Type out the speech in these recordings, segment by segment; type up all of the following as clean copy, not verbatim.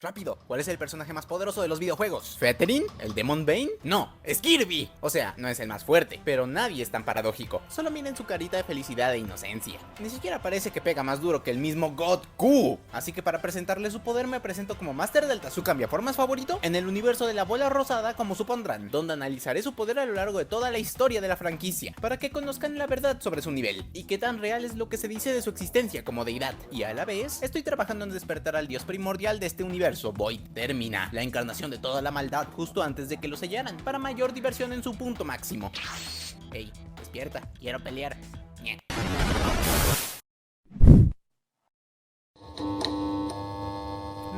Rápido, ¿cuál es el personaje más poderoso de los videojuegos? ¿Featherin? ¿El Demon Bane? No, es Kirby. O sea, no es el más fuerte, pero nadie es tan paradójico. Solo miren su carita de felicidad e inocencia. Ni siquiera parece que pega más duro que el mismo God Q. Así que para presentarle su poder me presento como Master Delta, su cambiaformas favorito, en el universo de la bola rosada, como supondrán, donde analizaré su poder a lo largo de toda la historia de la franquicia, para que conozcan la verdad sobre su nivel, y qué tan real es lo que se dice de su existencia como deidad. Y a la vez, estoy trabajando en despertar al dios primordial de este universo, Void Termina, la encarnación de toda la maldad, justo antes de que lo sellaran, para mayor diversión en su punto máximo. Hey, despierta, quiero pelear. Ñe.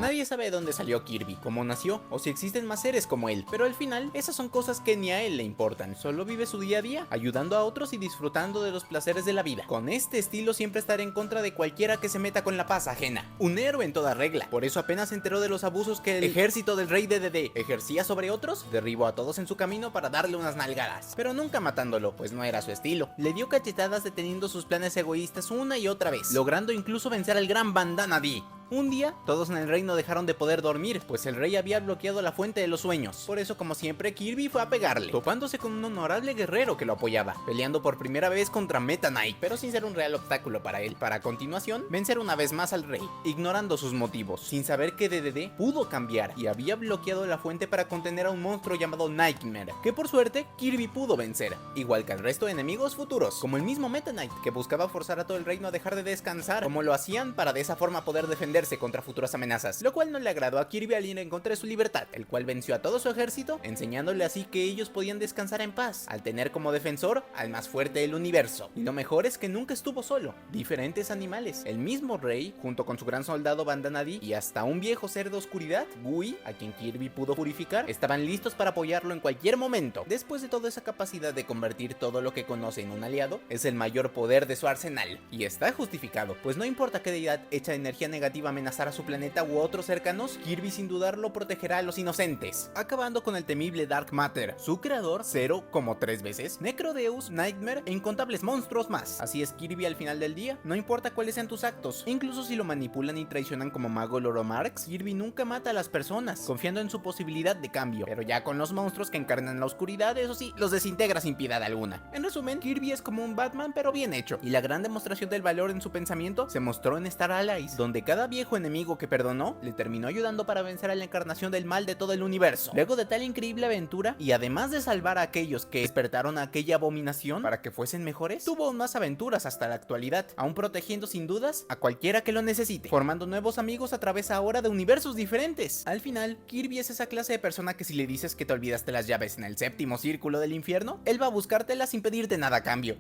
Nadie sabe de dónde salió Kirby, cómo nació, o si existen más seres como él, pero al final, esas son cosas que ni a él le importan. Solo vive su día a día, ayudando a otros y disfrutando de los placeres de la vida. Con este estilo siempre estaré en contra de cualquiera que se meta con la paz ajena. Un héroe en toda regla. Por eso apenas se enteró de los abusos que el ejército del rey DDD ejercía sobre otros, derribó a todos en su camino para darle unas nalgadas. Pero nunca matándolo, pues no era su estilo. Le dio cachetadas deteniendo sus planes egoístas una y otra vez, logrando incluso vencer al gran Bandana D. Un día, todos en el reino dejaron de poder dormir, pues el rey había bloqueado la fuente de los sueños. Por eso, como siempre, Kirby fue a pegarle, topándose con un honorable guerrero que lo apoyaba, peleando por primera vez contra Meta Knight, pero sin ser un real obstáculo para él, para a continuación vencer una vez más al rey, ignorando sus motivos, sin saber que DDD pudo cambiar y había bloqueado la fuente para contener a un monstruo llamado Nightmare, que por suerte Kirby pudo vencer, igual que al resto de enemigos futuros, como el mismo Meta Knight, que buscaba forzar a todo el reino a dejar de descansar, como lo hacían para de esa forma poder defenderse contra futuras amenazas, lo cual no le agradó a Kirby al ir en contra de su libertad, el cual venció a todo su ejército, enseñándole así que ellos podían descansar en paz, al tener como defensor al más fuerte del universo. Y lo mejor es que nunca estuvo solo, diferentes animales, el mismo rey, junto con su gran soldado Bandana D, y hasta un viejo ser de oscuridad, Gui, a quien Kirby pudo purificar, estaban listos para apoyarlo en cualquier momento. Después de toda esa capacidad de convertir todo lo que conoce en un aliado, es el mayor poder de su arsenal, y está justificado, pues no importa qué deidad echa energía negativa amenazar a su planeta u otros cercanos, Kirby sin dudarlo protegerá a los inocentes, acabando con el temible Dark Matter, su creador, Zero como 3 veces, Necrodeus, Nightmare e incontables monstruos más. Así es Kirby al final del día, no importa cuáles sean tus actos, incluso si lo manipulan y traicionan como Mago Loromarx, Kirby nunca mata a las personas, confiando en su posibilidad de cambio, pero ya con los monstruos que encarnan la oscuridad, eso sí, los desintegra sin piedad alguna. En resumen, Kirby es como un Batman pero bien hecho, y la gran demostración del valor en su pensamiento se mostró en Star Allies, donde cada viejo enemigo que perdonó le terminó ayudando para vencer a la encarnación del mal de todo el universo. Luego de tal increíble aventura, y además de salvar a aquellos que despertaron a aquella abominación para que fuesen mejores, tuvo aún más aventuras hasta la actualidad, aún protegiendo sin dudas a cualquiera que lo necesite, formando nuevos amigos a través ahora de universos diferentes. Al final, Kirby es esa clase de persona que si le dices que te olvidaste las llaves en el séptimo círculo del infierno, él va a buscártelas sin pedirte nada a cambio.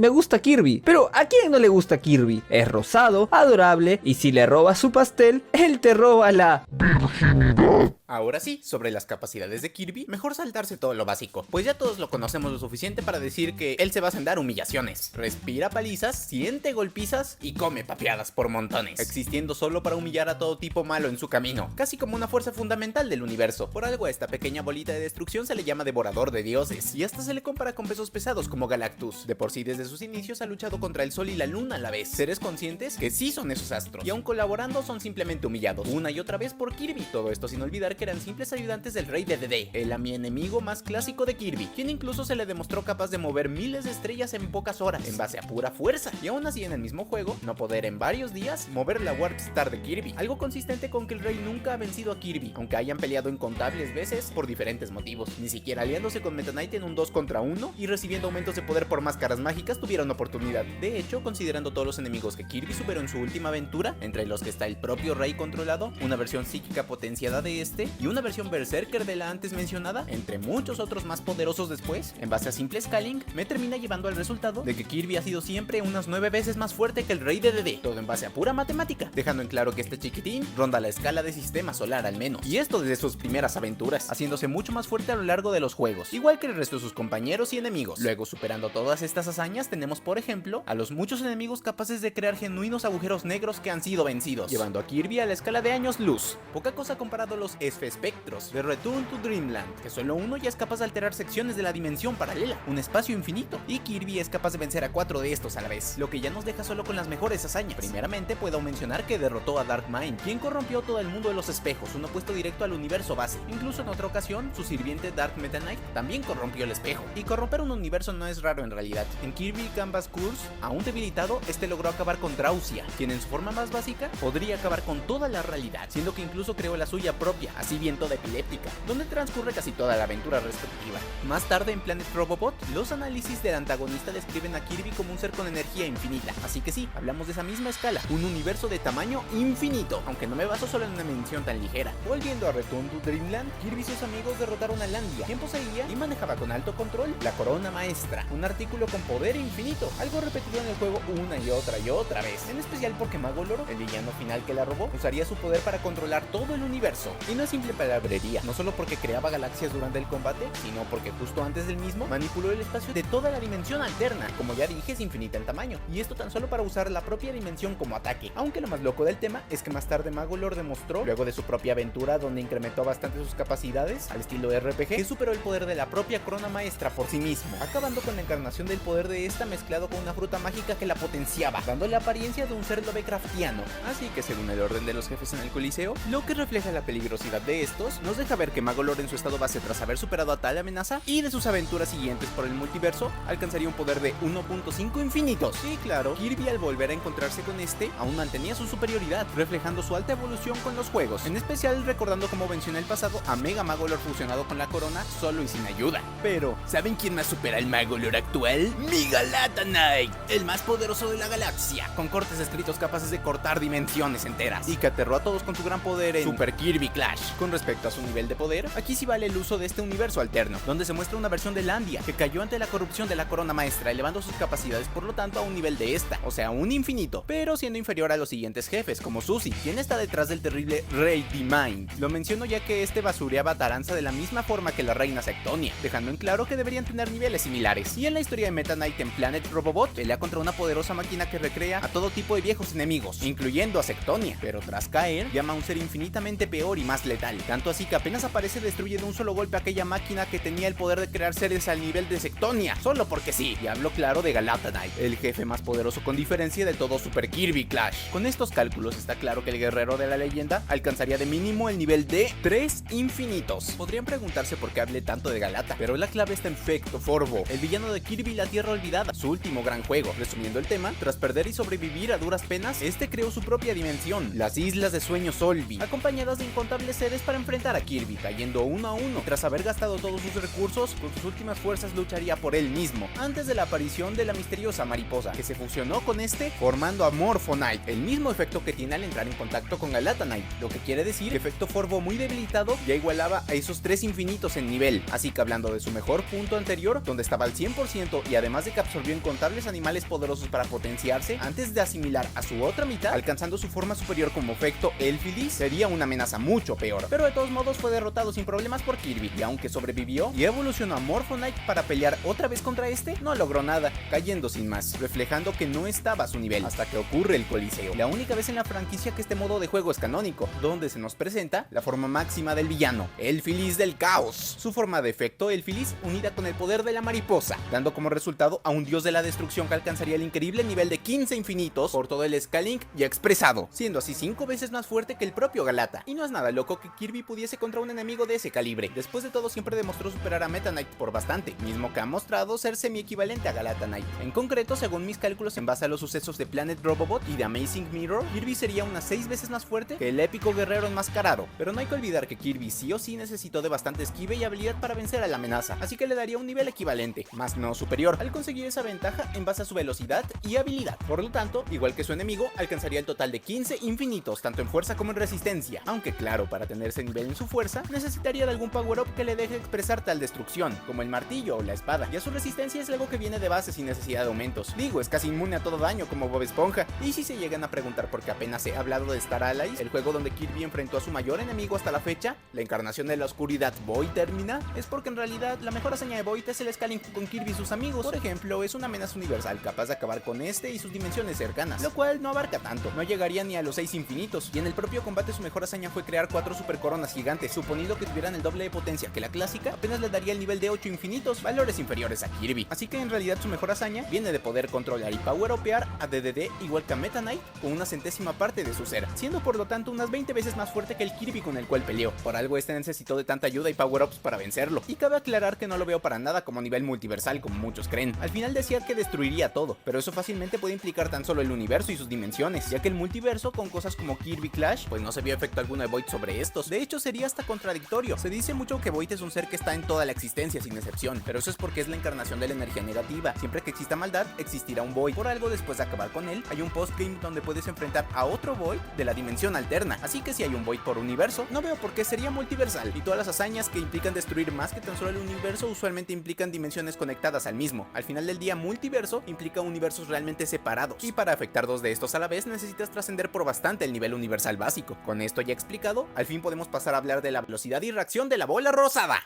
Me gusta Kirby, pero ¿a quién no le gusta Kirby? Es rosado, adorable, y si le robas su pastel, él te roba la virginidad. Ahora sí, sobre las capacidades de Kirby, mejor saltarse todo lo básico, pues ya todos lo conocemos lo suficiente para decir que él se basa en dar humillaciones, respira palizas, siente golpizas y come papeadas por montones, existiendo solo para humillar a todo tipo malo en su camino, casi como una fuerza fundamental del universo. Por algo a esta pequeña bolita de destrucción se le llama devorador de dioses, y hasta se le compara con pesos pesados como Galactus. De por sí desde sus inicios ha luchado contra el sol y la luna a la vez, seres conscientes que sí son esos astros, y aun colaborando son simplemente humillados una y otra vez por Kirby, todo esto sin olvidar que eran simples ayudantes del rey DDD, el enemigo más clásico de Kirby, quien incluso se le demostró capaz de mover miles de estrellas en pocas horas, en base a pura fuerza, y aún así en el mismo juego, no poder en varios días mover la Warp Star de Kirby, algo consistente con que el rey nunca ha vencido a Kirby, aunque hayan peleado incontables veces por diferentes motivos, ni siquiera aliándose con Meta Knight en un 2 contra 1 y recibiendo aumentos de poder por máscaras mágicas tuvieron oportunidad. De hecho, considerando todos los enemigos que Kirby superó en su última aventura, entre los que está el propio rey controlado, una versión psíquica potenciada de este, y una versión berserker de la antes mencionada, entre muchos otros más poderosos después, en base a simple scaling, me termina llevando al resultado de que Kirby ha sido siempre unas 9 veces más fuerte que el rey de DD, todo en base a pura matemática, dejando en claro que este chiquitín ronda la escala de sistema solar al menos, y esto desde sus primeras aventuras, haciéndose mucho más fuerte a lo largo de los juegos, igual que el resto de sus compañeros y enemigos. Luego, superando todas estas hazañas, tenemos por ejemplo a los muchos enemigos capaces de crear genuinos agujeros negros que han sido vencidos, llevando a Kirby a la escala de años luz. Poca cosa comparado a los Espectros de Return to Dreamland, que solo uno ya es capaz de alterar secciones de la dimensión paralela, un espacio infinito, y Kirby es capaz de vencer a 4 de estos a la vez, lo que ya nos deja solo con las mejores hazañas. Primeramente puedo mencionar que derrotó a Dark Mind, quien corrompió todo el mundo de los espejos, un opuesto directo al universo base. Incluso en otra ocasión, su sirviente Dark Meta Knight también corrompió el espejo, y corromper un universo no es raro en realidad. En Kirby Canvas Curse, aún debilitado, este logró acabar con Drowsia, quien en su forma más básica podría acabar con toda la realidad, siendo que incluso creó la suya propia, así bien toda epiléptica, donde transcurre casi toda la aventura respectiva. Más tarde en Planet Robobot, los análisis del antagonista describen a Kirby como un ser con energía infinita, así que sí, hablamos de esa misma escala, un universo de tamaño infinito, aunque no me baso solo en una mención tan ligera. Volviendo a Return to Dreamland, Kirby y sus amigos derrotaron a Landia, quien poseía y manejaba con alto control la Corona Maestra, un artículo con poder infinito, algo repetido en el juego una y otra vez, en especial porque Magolor, el villano final que la robó, usaría su poder para controlar todo el universo, y no es simple palabrería, no solo porque creaba galaxias durante el combate, sino porque justo antes del mismo manipuló el espacio de toda la dimensión alterna, como ya dije es infinita en tamaño, y esto tan solo para usar la propia dimensión como ataque, aunque lo más loco del tema es que más tarde Magolor demostró, luego de su propia aventura donde incrementó bastante sus capacidades, al estilo RPG, que superó el poder de la propia Corona Maestra por sí mismo, acabando con la encarnación del poder de esta mezclado con una fruta mágica que la potenciaba, dándole la apariencia de un ser Lovecraftiano, así que según el orden de los jefes en el Coliseo, lo que refleja la peligrosidad de estos, nos deja ver que Magolor en su estado base tras haber superado a tal amenaza y de sus aventuras siguientes por el multiverso, alcanzaría un poder de 1.5 infinitos. Y claro, Kirby al volver a encontrarse con este, aún mantenía su superioridad, reflejando su alta evolución con los juegos, en especial recordando como venció en el pasado a Mega Magolor fusionado con la corona, solo y sin ayuda. Pero, ¿saben quién más supera al Magolor actual? ¡Mi Galata Knight! El más poderoso de la galaxia, con cortes escritos capaces de cortar dimensiones enteras, y que aterró a todos con su gran poder en Super Kirby Clash. Con respecto a su nivel de poder, aquí sí vale el uso de este universo alterno, donde se muestra una versión de Landia, que cayó ante la corrupción de la Corona Maestra, elevando sus capacidades por lo tanto a un nivel de esta, o sea, un infinito, pero siendo inferior a los siguientes jefes, como Suzy, quien está detrás del terrible Rey D-Mind. Lo menciono ya que este basureaba a Taranza de la misma forma que la reina Sectonia, dejando en claro que deberían tener niveles similares. Y en la historia de Meta Knight en Planet Robobot, pelea contra una poderosa máquina que recrea a todo tipo de viejos enemigos, incluyendo a Sectonia, pero tras caer, llama a un ser infinitamente peor y más letal, tanto así que apenas aparece destruye de un solo golpe aquella máquina que tenía el poder de crear seres al nivel de Sectonia, solo porque sí. Y hablo claro de Galata Knight, el jefe más poderoso con diferencia de todo Super Kirby Clash. Con estos cálculos está claro que el guerrero de la leyenda alcanzaría de mínimo el nivel de 3 infinitos. Podrían preguntarse por qué hablé tanto de Galata, pero la clave está en Fecto Forbo, el villano de Kirby la Tierra Olvidada, su último gran juego. Resumiendo el tema, tras perder y sobrevivir a duras penas, este creó su propia dimensión, las Islas de Sueño Solvi, acompañadas de incontables seres para enfrentar a Kirby, cayendo uno a uno. Tras haber gastado todos sus recursos, con sus últimas fuerzas lucharía por él mismo, antes de la aparición de la misteriosa mariposa, que se fusionó con este, formando a Morpho Knight, el mismo efecto que tiene al entrar en contacto con Galata Knight, lo que quiere decir que Efecto Forbo muy debilitado ya igualaba a esos 3 infinitos en nivel, así que hablando de su mejor punto anterior, donde estaba al 100% y además de que absorbió incontables animales poderosos para potenciarse, antes de asimilar a su otra mitad, alcanzando su forma superior como Efecto Elfilis, sería una amenaza mucho peor, pero de todos modos fue derrotado sin problemas por Kirby, y aunque sobrevivió y evolucionó a Morpho Knight para pelear otra vez contra este, no logró nada, cayendo sin más, reflejando que no estaba a su nivel, hasta que ocurre el Coliseo, la única vez en la franquicia que este modo de juego es canónico, donde se nos presenta la forma máxima del villano, Elfilis del Caos, su forma de Efecto Elfilis unida con el poder de la mariposa, dando como resultado a un dios de la destrucción que alcanzaría el increíble nivel de 15 infinitos por todo el Scaling ya expresado, siendo así 5 veces más fuerte que el propio Galata. Y no es nada loco que Kirby pudiese contra un enemigo de ese calibre. Después de todo siempre demostró superar a Meta Knight por bastante, mismo que ha mostrado ser semi-equivalente a Galata Knight. En concreto, según mis cálculos en base a los sucesos de Planet Robobot y de Amazing Mirror, Kirby sería unas 6 veces más fuerte que el épico guerrero enmascarado. Pero no hay que olvidar que Kirby sí o sí necesitó de bastante esquive y habilidad para vencer a la amenaza, así que le daría un nivel equivalente, más no superior, al conseguir esa ventaja en base a su velocidad y habilidad. Por lo tanto, igual que su enemigo, alcanzaría el total de 15 infinitos, tanto en fuerza como en resistencia, aunque claro, para tener ese nivel en su fuerza, necesitaría de algún power up que le deje expresar tal destrucción, como el martillo o la espada, y a su resistencia es algo que viene de base sin necesidad de aumentos. Digo, es casi inmune a todo daño como Bob Esponja. Y si se llegan a preguntar por qué apenas he hablado de Star Allies, el juego donde Kirby enfrentó a su mayor enemigo hasta la fecha, la encarnación de la oscuridad Void Termina, es porque en realidad la mejor hazaña de Void es el scaling con Kirby y sus amigos. Por ejemplo, es una amenaza universal capaz de acabar con este y sus dimensiones cercanas, lo cual no abarca tanto, no llegaría ni a los 6 infinitos, y en el propio combate su mejor hazaña fue crear 4 super coronas gigantes, suponiendo que tuvieran el doble de potencia que la clásica, apenas le daría el nivel de 8 infinitos, valores inferiores a Kirby. Así que en realidad su mejor hazaña viene de poder controlar y power-upear a DDD igual que a Meta Knight con una centésima parte de su ser, siendo por lo tanto unas 20 veces más fuerte que el Kirby con el cual peleó. Por algo este necesitó de tanta ayuda y power-ups para vencerlo. Y cabe aclarar que no lo veo para nada como nivel multiversal como muchos creen. Al final decía que destruiría todo, pero eso fácilmente puede implicar tan solo el universo y sus dimensiones, ya que el multiverso con cosas como Kirby Clash, pues no se vio efecto alguno de Void sobre estos. De hecho sería hasta contradictorio. Se dice mucho que Void es un ser que está en toda la existencia sin excepción, pero eso es porque es la encarnación de la energía negativa. Siempre que exista maldad, existirá un Void. Por algo, después de acabar con él, hay un postgame donde puedes enfrentar a otro Void de la dimensión alterna. Así que si hay un Void por universo, no veo por qué sería multiversal. Y todas las hazañas que implican destruir más que tan solo el universo usualmente implican dimensiones conectadas al mismo. Al final del día, multiverso implica universos realmente separados. Y para afectar dos de estos a la vez, necesitas trascender por bastante el nivel universal básico. Con esto ya explicado, al fin podemos pasar a hablar de la velocidad y reacción de la bola rosada.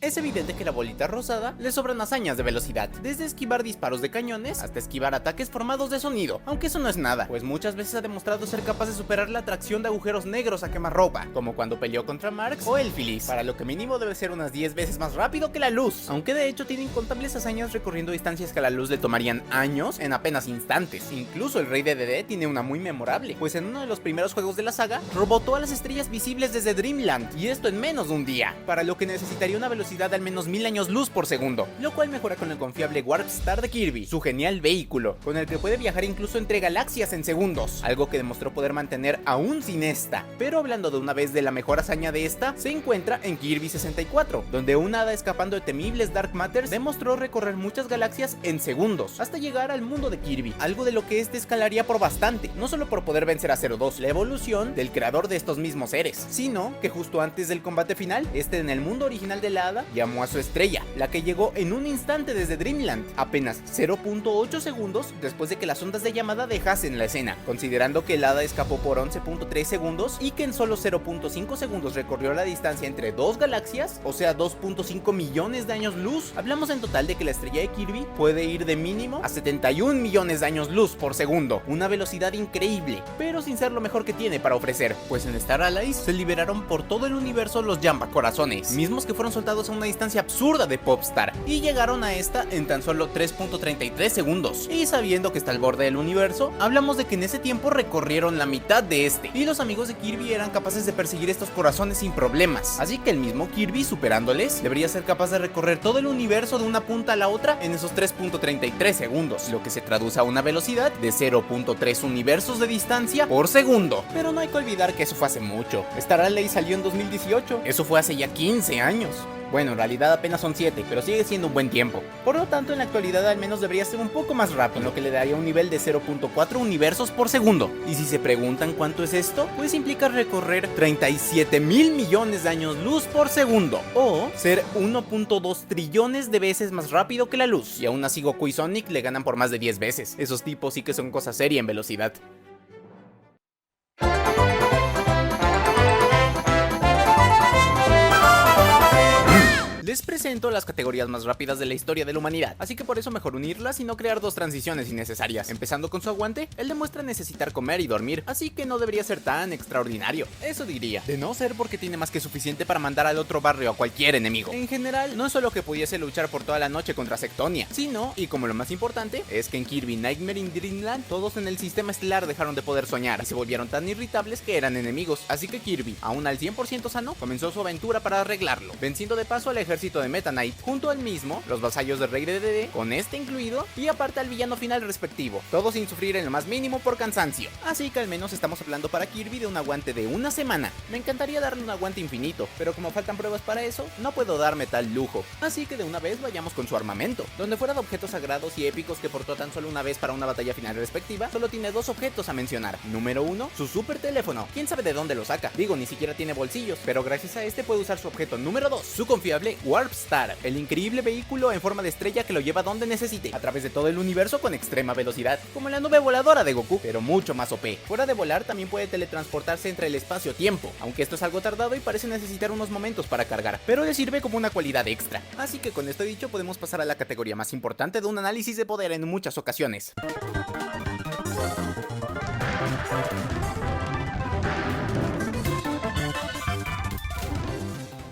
Es evidente que la bolita rosada le sobran hazañas de velocidad, desde esquivar disparos de cañones hasta esquivar ataques formados de sonido, aunque eso no es nada, pues muchas veces ha demostrado ser capaz de superar la atracción de agujeros negros a quemarropa, como cuando peleó contra Marx o Elfilis, para lo que mínimo debe ser unas 10 veces más rápido que la luz, aunque de hecho tiene incontables hazañas recorriendo distancias que a la luz le tomarían años en apenas instantes. Incluso el rey de DD tiene una muy memorable, pues en uno de los primeros juegos de la saga, robó todas las estrellas visibles desde Dreamland, y esto en menos de un día, para lo que necesitaría una velocidad de al menos 1000 años luz por segundo, lo cual mejora con el confiable Warp Star de Kirby, su genial vehículo, con el que puede viajar incluso entre galaxias en segundos, algo que demostró poder mantener aún sin esta. Pero hablando de una vez de la mejor hazaña de esta, se encuentra en Kirby 64, donde un hada escapando de temibles Dark Matters demostró recorrer muchas galaxias en segundos, hasta llegar al mundo de Kirby, algo de lo que este escalaría por bastante, no solo por poder vencer a 02, la evolución del creador de estos mismos seres, sino que justo antes del combate final, este en el mundo original de la hada, llamó a su estrella, la que llegó en un instante desde Dreamland, apenas 0.8 segundos después de que las ondas de llamada dejasen la escena, considerando que el hada escapó por 11.3 segundos y que en solo 0.5 segundos recorrió la distancia entre dos galaxias, o sea 2.5 millones de años luz. Hablamos en total de que la estrella de Kirby puede ir de mínimo a 71 millones de años luz por segundo, una velocidad increíble, pero sin ser lo mejor que tiene para ofrecer, pues en Star Allies se liberaron por todo el universo los Jamba Corazones, mismos que fueron soltados a una distancia absurda de Popstar y llegaron a esta en tan solo 3.33 segundos. Y sabiendo que está al borde del universo, hablamos de que en ese tiempo recorrieron la mitad de este, y los amigos de Kirby eran capaces de perseguir estos corazones sin problemas, así que el mismo Kirby, superándoles, debería ser capaz de recorrer todo el universo de una punta a la otra en esos 3.33 segundos, lo que se traduce a una velocidad de 0.3 universos de distancia por segundo. Pero no hay que olvidar que eso fue hace mucho. Star Allies salió en 2018, eso fue hace ya 15 años. Bueno, en realidad apenas son 7, pero sigue siendo un buen tiempo. Por lo tanto, en la actualidad al menos debería ser un poco más rápido, lo que le daría un nivel de 0.4 universos por segundo. Y si se preguntan cuánto es esto, pues implica recorrer 37 mil millones de años luz por segundo, o ser 1.2 trillones de veces más rápido que la luz. Y aún así Goku y Sonic le ganan por más de 10 veces. Esos tipos sí que son cosa seria en velocidad. Les presento las categorías más rápidas de la historia de la humanidad, así que por eso mejor unirlas y no crear dos transiciones innecesarias. Empezando con su aguante, él demuestra necesitar comer y dormir, así que no debería ser tan extraordinario. Eso diría, de no ser porque tiene más que suficiente para mandar al otro barrio a cualquier enemigo. En general, no es solo que pudiese luchar por toda la noche contra Sectonia, sino, y como lo más importante, es que en Kirby Nightmare in Dreamland, todos en el sistema estelar dejaron de poder soñar y se volvieron tan irritables que eran enemigos, así que Kirby, aún al 100% sano, comenzó su aventura para arreglarlo, venciendo de paso al ejército de Meta Knight, junto al mismo, los vasallos del rey de DD, con este incluido, y aparte al villano final respectivo, todo sin sufrir en lo más mínimo por cansancio. Así que al menos estamos hablando para Kirby de un aguante de una semana. Me encantaría darle un aguante infinito, pero como faltan pruebas para eso, no puedo darme tal lujo. Así que de una vez vayamos con su armamento, donde fuera de objetos sagrados y épicos que portó tan solo una vez para una batalla final respectiva, solo tiene dos objetos a mencionar. Número 1, su super teléfono. Quién sabe de dónde lo saca, digo, ni siquiera tiene bolsillos, pero gracias a este puede usar su objeto número 2, su confiable Warp Star, el increíble vehículo en forma de estrella que lo lleva donde necesite, a través de todo el universo con extrema velocidad, como la nube voladora de Goku, pero mucho más OP. Fuera de volar también puede teletransportarse entre el espacio-tiempo, aunque esto es algo tardado y parece necesitar unos momentos para cargar, pero le sirve como una cualidad extra. Así que con esto dicho podemos pasar a la categoría más importante de un análisis de poder en muchas ocasiones.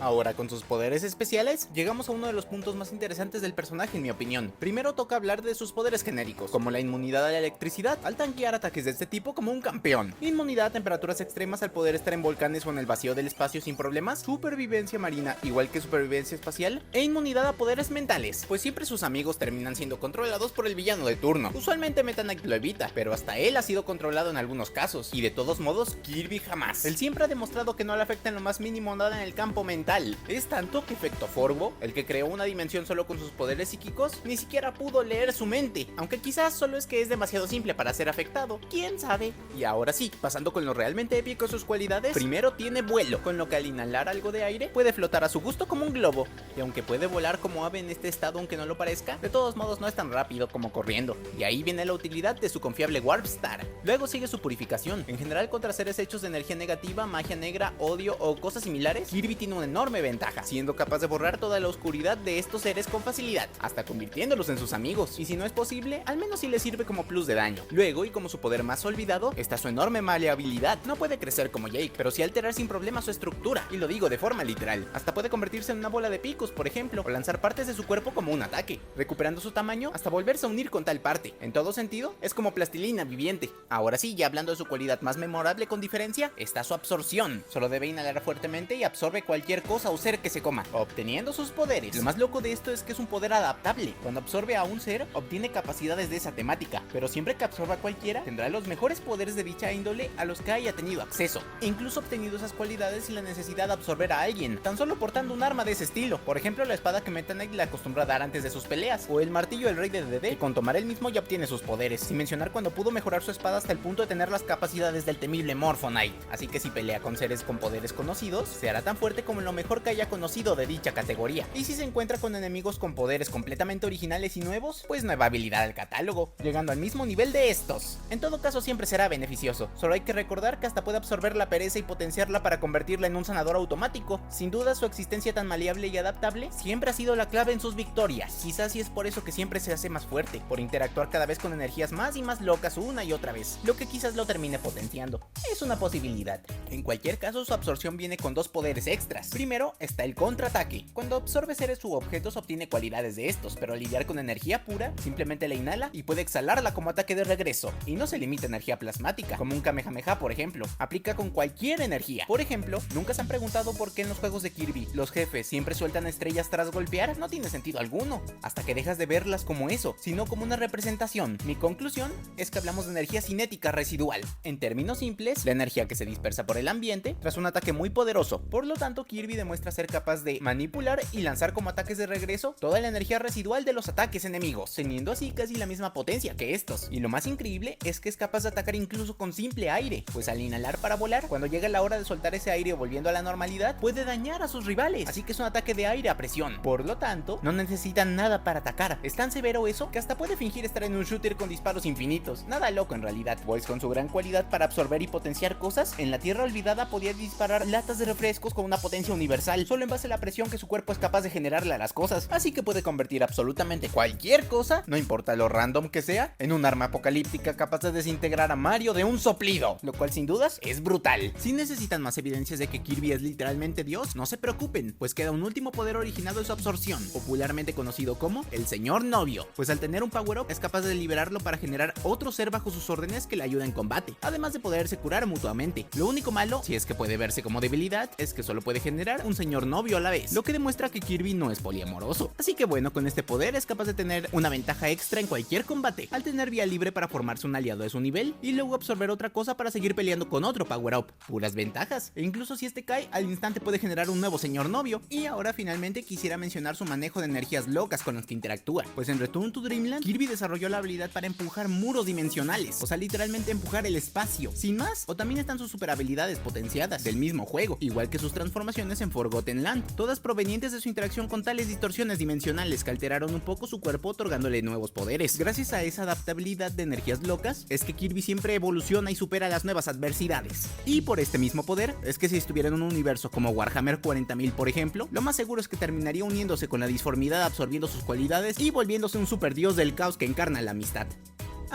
Ahora, con sus poderes especiales, llegamos a uno de los puntos más interesantes del personaje en mi opinión. Primero toca hablar de sus poderes genéricos, como la inmunidad a la electricidad, al tanquear ataques de este tipo como un campeón, inmunidad a temperaturas extremas al poder estar en volcanes o en el vacío del espacio sin problemas, supervivencia marina igual que supervivencia espacial, e inmunidad a poderes mentales, pues siempre sus amigos terminan siendo controlados por el villano de turno. Usualmente Meta Knight lo evita, pero hasta él ha sido controlado en algunos casos, y de todos modos, Kirby jamás. Él siempre ha demostrado que no le afecta en lo más mínimo nada en el campo mental. Es tanto que Efecto Forbo, el que creó una dimensión solo con sus poderes psíquicos, ni siquiera pudo leer su mente, aunque quizás solo es que es demasiado simple para ser afectado, quién sabe. Y ahora sí, pasando con lo realmente épico de sus cualidades, primero tiene vuelo, con lo que al inhalar algo de aire puede flotar a su gusto como un globo, y aunque puede volar como ave en este estado aunque no lo parezca, de todos modos no es tan rápido como corriendo, y ahí viene la utilidad de su confiable Warp Star. Luego sigue su purificación, en general contra seres hechos de energía negativa, magia negra, odio o cosas similares. Kirby tiene una enorme ventaja, siendo capaz de borrar toda la oscuridad de estos seres con facilidad, hasta convirtiéndolos en sus amigos, y si no es posible, al menos sí le sirve como plus de daño. Luego, y como su poder más olvidado, está su enorme maleabilidad. No puede crecer como Jake, pero sí alterar sin problema su estructura, y lo digo de forma literal. Hasta puede convertirse en una bola de picos, por ejemplo, o lanzar partes de su cuerpo como un ataque, recuperando su tamaño hasta volverse a unir con tal parte. En todo sentido, es como plastilina viviente. Ahora sí, ya hablando de su cualidad más memorable con diferencia, está su absorción. Solo debe inhalar fuertemente y absorbe cualquier cosa o ser que se coma, obteniendo sus poderes. Lo más loco de esto es que es un poder adaptable. Cuando absorbe a un ser, obtiene capacidades de esa temática, pero siempre que absorba a cualquiera, tendrá los mejores poderes de dicha índole a los que haya tenido acceso, e incluso obtenido esas cualidades sin la necesidad de absorber a alguien, tan solo portando un arma de ese estilo. Por ejemplo, la espada que Meta Knight le acostumbra a dar antes de sus peleas, o el martillo del rey de DD, que con tomar el mismo ya obtiene sus poderes, sin mencionar cuando pudo mejorar su espada hasta el punto de tener las capacidades del temible Morpho Knight. Así que si pelea con seres con poderes conocidos, se hará tan fuerte como lo mejor que haya conocido de dicha categoría. Y si se encuentra con enemigos con poderes completamente originales y nuevos, pues nueva habilidad al catálogo, llegando al mismo nivel de estos. En todo caso siempre será beneficioso, solo hay que recordar que hasta puede absorber la pereza y potenciarla para convertirla en un sanador automático. Sin duda su existencia tan maleable y adaptable siempre ha sido la clave en sus victorias. Quizás y es por eso que siempre se hace más fuerte, por interactuar cada vez con energías más y más locas una y otra vez, lo que quizás lo termine potenciando. Es una posibilidad. En cualquier caso, su absorción viene con dos poderes extras. Primero está el contraataque. Cuando absorbe seres u objetos obtiene cualidades de estos, pero al lidiar con energía pura, simplemente la inhala y puede exhalarla como ataque de regreso. Y no se limita a energía plasmática, como un Kamehameha por ejemplo. Aplica con cualquier energía. Por ejemplo, ¿nunca se han preguntado por qué en los juegos de Kirby los jefes siempre sueltan estrellas tras golpear? No tiene sentido alguno, hasta que dejas de verlas como eso, sino como una representación. Mi conclusión es que hablamos de energía cinética residual. En términos simples, la energía que se dispersa por el ambiente tras un ataque muy poderoso. Por lo tanto, Kirby demuestra ser capaz de manipular y lanzar como ataques de regreso toda la energía residual de los ataques enemigos, teniendo así casi la misma potencia que estos. Y lo más increíble es que es capaz de atacar incluso con simple aire, pues al inhalar para volar, cuando llega la hora de soltar ese aire volviendo a la normalidad, puede dañar a sus rivales, así que es un ataque de aire a presión. Por lo tanto, no necesitan nada para atacar. Es tan severo eso que hasta puede fingir estar en un shooter con disparos infinitos. Nada loco en realidad, pues con su gran cualidad para absorber y potenciar cosas, en la Tierra Olvidada podía disparar latas de refrescos con una potencia universal, solo en base a la presión que su cuerpo es capaz de generarle a las cosas. Así que puede convertir absolutamente cualquier cosa, no importa lo random que sea, en un arma apocalíptica capaz de desintegrar a Mario de un soplido, lo cual sin dudas es brutal. Si necesitan más evidencias de que Kirby es literalmente Dios, no se preocupen, pues queda un último poder originado de su absorción, popularmente conocido como el Señor Novio, pues al tener un power up es capaz de liberarlo para generar otro ser bajo sus órdenes que le ayuda en combate, además de poderse curar mutuamente. Lo único malo, si es que puede verse como debilidad, es que solo puede generar un Señor Novio a la vez, lo que demuestra que Kirby no es poliamoroso. Así que bueno, con este poder es capaz de tener una ventaja extra en cualquier combate, al tener vía libre para formarse un aliado de su nivel y luego absorber otra cosa para seguir peleando con otro power up. Puras ventajas, e incluso si este cae, al instante puede generar un nuevo Señor Novio. Y ahora finalmente quisiera mencionar su manejo de energías locas con las que interactúa, pues en Return to Dreamland, Kirby desarrolló la habilidad para empujar muros dimensionales, o sea literalmente empujar el espacio, sin más. O también están sus super habilidades potenciadas del mismo juego, igual que sus transformaciones en Forgotten Land, todas provenientes de su interacción con tales distorsiones dimensionales que alteraron un poco su cuerpo otorgándole nuevos poderes. Gracias a esa adaptabilidad de energías locas, es que Kirby siempre evoluciona y supera las nuevas adversidades. Y por este mismo poder, es que si estuviera en un universo como Warhammer 40.000 por ejemplo, lo más seguro es que terminaría uniéndose con la disformidad absorbiendo sus cualidades y volviéndose un super dios del caos que encarna la amistad.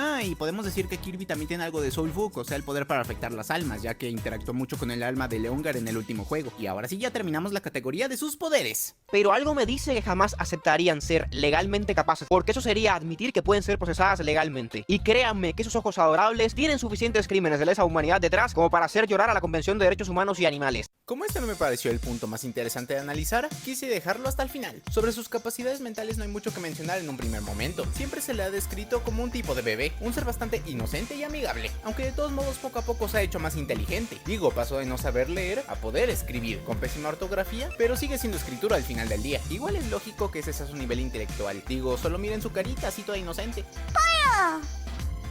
Ah, y podemos decir que Kirby también tiene algo de Soul Book, o sea, el poder para afectar las almas, ya que interactuó mucho con el alma de Leongar en el último juego. Y ahora sí ya terminamos la categoría de sus poderes. Pero algo me dice que jamás aceptarían ser legalmente capaces, porque eso sería admitir que pueden ser procesadas legalmente. Y créanme que esos ojos adorables tienen suficientes crímenes de lesa humanidad detrás como para hacer llorar a la Convención de Derechos Humanos y Animales. Como este no me pareció el punto más interesante de analizar, quise dejarlo hasta el final. Sobre sus capacidades mentales no hay mucho que mencionar en un primer momento. Siempre se le ha descrito como un tipo de bebé, un ser bastante inocente y amigable, aunque de todos modos poco a poco se ha hecho más inteligente. Digo, pasó de no saber leer a poder escribir, con pésima ortografía, pero sigue siendo escritura al final del día. Igual es lógico que ese sea su nivel intelectual. Digo, solo miren su carita así toda inocente.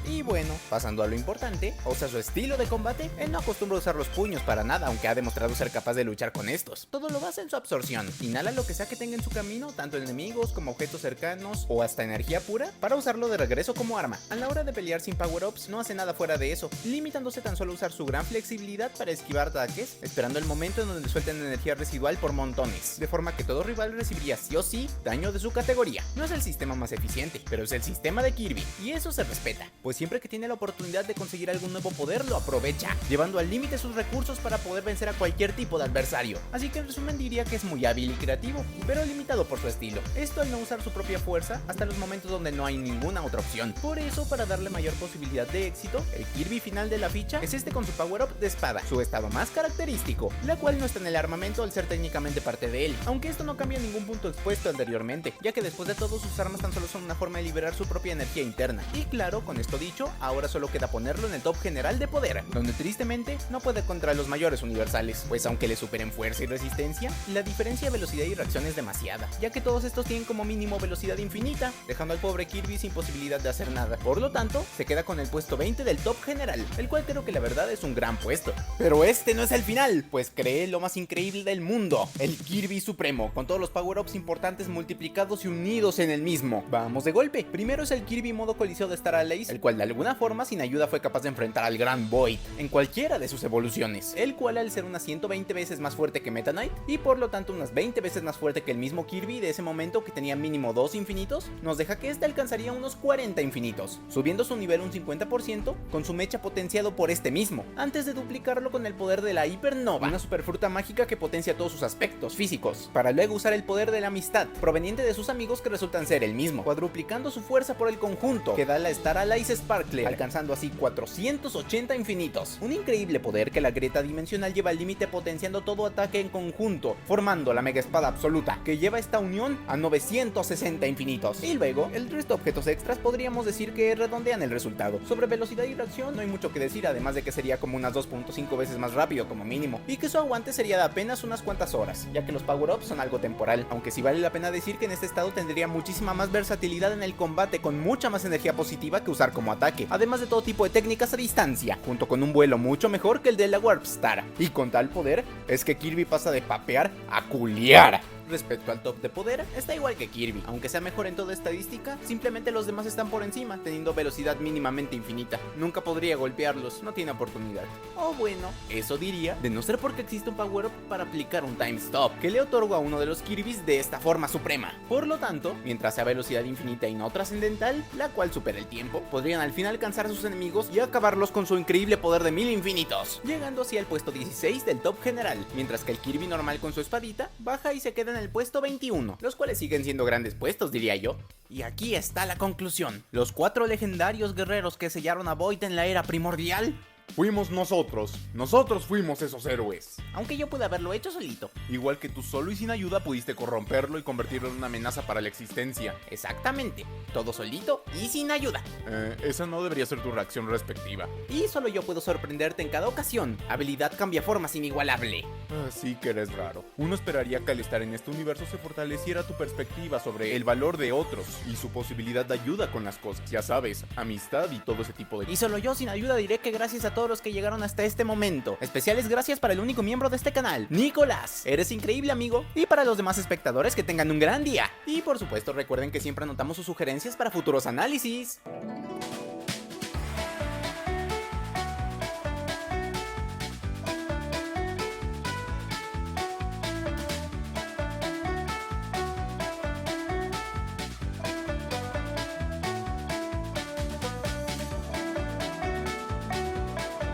Y bueno, pasando a lo importante, o sea, su estilo de combate, él no acostumbra a usar los puños para nada, aunque ha demostrado ser capaz de luchar con estos. Todo lo basa en su absorción. Inhala lo que sea que tenga en su camino, tanto enemigos como objetos cercanos o hasta energía pura, para usarlo de regreso como arma. A la hora de pelear sin power-ups, no hace nada fuera de eso, limitándose tan solo a usar su gran flexibilidad para esquivar ataques, esperando el momento en donde suelten energía residual por montones, de forma que todo rival recibiría sí o sí daño de su categoría. No es el sistema más eficiente, pero es el sistema de Kirby, y eso se respeta, pues siempre que tiene la oportunidad de conseguir algún nuevo poder lo aprovecha, llevando al límite sus recursos para poder vencer a cualquier tipo de adversario. Así que en resumen diría que es muy hábil y creativo, pero limitado por su estilo. Esto al no usar su propia fuerza hasta los momentos donde no hay ninguna otra opción. Por eso, para darle mayor posibilidad de éxito, el Kirby final de la ficha es este con su power up de espada, su estado más característico, la cual no está en el armamento al ser técnicamente parte de él, aunque esto no cambia ningún punto expuesto anteriormente, ya que después de todo sus armas tan solo son una forma de liberar su propia energía interna. Y claro, con esto dicho, ahora solo queda ponerlo en el top general de poder, donde tristemente no puede contra los mayores universales, pues aunque le superen fuerza y resistencia, la diferencia de velocidad y reacción es demasiada, ya que todos estos tienen como mínimo velocidad infinita, dejando al pobre Kirby sin posibilidad de hacer nada. Por lo tanto, se queda con el puesto 20 del top general, el cual creo que la verdad es un gran puesto. Pero este no es el final, pues creé lo más increíble del mundo, el Kirby Supremo, con todos los power-ups importantes multiplicados y unidos en el mismo. Vamos de golpe. Primero es el Kirby modo Coliseo de Star Allies, el cual de alguna forma sin ayuda fue capaz de enfrentar al Gran Void en cualquiera de sus evoluciones, el cual al ser unas 120 veces más fuerte que Meta Knight y por lo tanto unas 20 veces más fuerte que el mismo Kirby de ese momento que tenía mínimo 2 infinitos, nos deja que este alcanzaría unos 40 infinitos, subiendo su nivel un 50% con su mecha potenciado por este mismo, antes de duplicarlo con el poder de la Hipernova, una superfruta mágica que potencia todos sus aspectos físicos, para luego usar el poder de la amistad, proveniente de sus amigos que resultan ser el mismo, cuadruplicando su fuerza por el conjunto, que da la Star Allies Sparkler, alcanzando así 480 infinitos. Un increíble poder que la grieta dimensional lleva al límite potenciando todo ataque en conjunto, formando la mega espada absoluta, que lleva esta unión a 960 infinitos. Y luego, el resto de objetos extras podríamos decir que redondean el resultado. Sobre velocidad y reacción no hay mucho que decir, además de que sería como unas 2.5 veces más rápido como mínimo, y que su aguante sería de apenas unas cuantas horas, ya que los power-ups son algo temporal, aunque sí vale la pena decir que en este estado tendría muchísima más versatilidad en el combate, con mucha más energía positiva que usar como ataque, además de todo tipo de técnicas a distancia, junto con un vuelo mucho mejor que el de la Warp Star. Y con tal poder, es que Kirby pasa de papear a culiar. Respecto al top de poder, está igual que Kirby, aunque sea mejor en toda estadística, simplemente los demás están por encima, teniendo velocidad mínimamente infinita. Nunca podría golpearlos, no tiene oportunidad. O bueno, eso diría, de no ser porque existe un power up para aplicar un time stop, que le otorga a uno de los Kirbys de esta forma suprema. Por lo tanto, mientras sea velocidad infinita y no trascendental, la cual supera el tiempo, podrían al fin alcanzar a sus enemigos y acabarlos con su increíble poder de 1000 infinitos, llegando así al puesto 16 del top general, mientras que el Kirby normal con su espadita baja y se queda en el puesto 21, los cuales siguen siendo grandes puestos, diría yo. Y aquí está la conclusión. Los 4 legendarios guerreros que sellaron a Void en la era primordial fuimos nosotros fuimos esos héroes. Aunque yo pude haberlo hecho solito. Igual que tú solo y sin ayuda pudiste corromperlo y convertirlo en una amenaza para la existencia. Exactamente, todo solito y sin ayuda. Esa no debería ser tu reacción respectiva. Y solo yo puedo sorprenderte en cada ocasión. Habilidad cambiaformas inigualable. Sí que eres raro. Uno esperaría que al estar en este universo se fortaleciera tu perspectiva sobre el valor de otros y su posibilidad de ayuda con las cosas. Ya sabes, amistad y todo ese tipo de... Y solo yo sin ayuda diré que gracias a todos los que llegaron hasta este momento. Especiales gracias para el único miembro de este canal, Nicolás. Eres increíble, amigo. Y para los demás espectadores, que tengan un gran día. Y por supuesto recuerden que siempre anotamos sus sugerencias para futuros análisis.